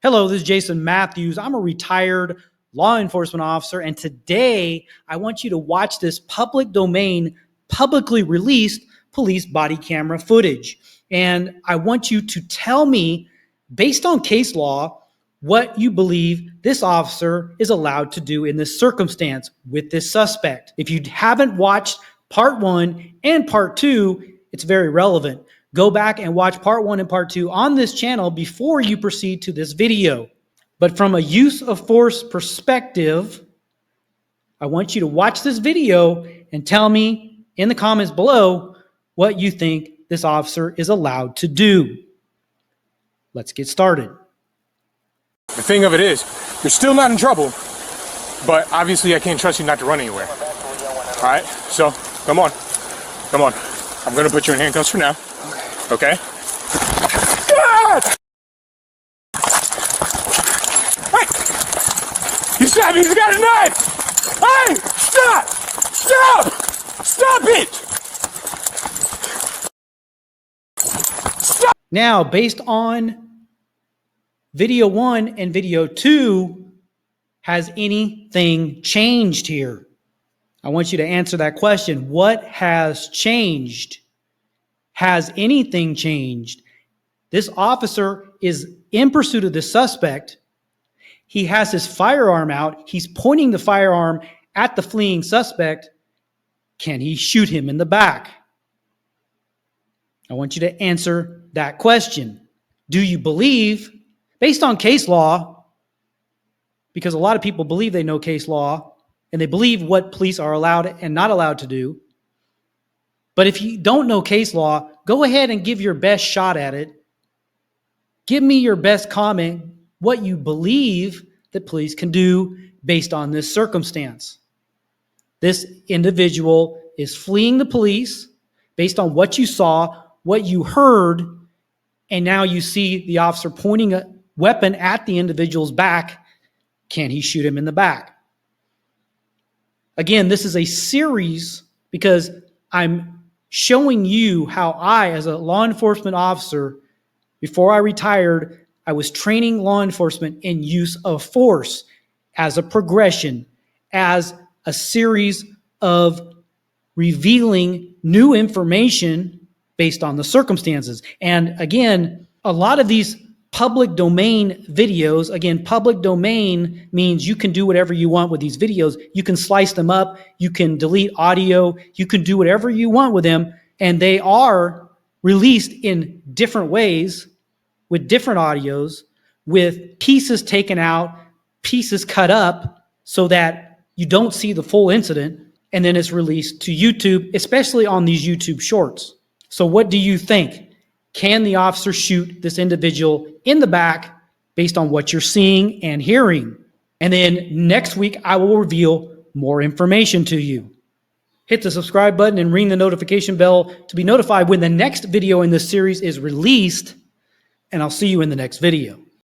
Hello, this is Jason Matthews. I'm a retired law enforcement officer, and today I want you to watch this public domain, publicly released police body camera footage. And I want you to tell me, based on case law, what you believe this officer is allowed to do in this circumstance with this suspect. If you haven't watched part 1 and part 2, it's very relevant. Go back and watch part 1 and part 2 on this channel before you proceed to this video. But from a use of force perspective, I want you to watch this video and tell me in the comments below what you think this officer is allowed to do. Let's get started. The thing of it is, you're still not in trouble, but obviously I can't trust you not to run anywhere. All right, so come on. I'm gonna put you in handcuffs for now. Okay? Ah! Hey! He shot me! He's got a knife! Hey! Stop! Stop it! Stop! Now, based on video 1 and video 2, has anything changed here? I want you to answer that question. What has changed? Has anything changed? This officer is in pursuit of the suspect. He has his firearm out. He's pointing the firearm at the fleeing suspect. Can he shoot him in the back? I want you to answer that question. Do you believe, based on case law, because a lot of people believe they know case law, and they believe what police are allowed and not allowed to do. But if you don't know case law, go ahead and give your best shot at it. Give me your best comment, what you believe that police can do based on this circumstance. This individual is fleeing the police based on what you saw, what you heard, and now you see the officer pointing a weapon at the individual's back. Can he shoot him in the back? Again, this is a series because I'm showing you how I, as a law enforcement officer, before I retired, I was training law enforcement in use of force as a progression, as a series of revealing new information based on the circumstances. And again, a lot of these public domain videos, again, public domain means you can do whatever you want with these videos. You can slice them up, you can delete audio, you can do whatever you want with them, and they are released in different ways with different audios, with pieces taken out, pieces cut up so that you don't see the full incident, and then it's released to YouTube, especially on these YouTube shorts. So what do you think? Can the officer shoot this individual in the back based on what you're seeing and hearing? And then next week, I will reveal more information to you. Hit the subscribe button and ring the notification bell to be notified when the next video in this series is released, and I'll see you in the next video.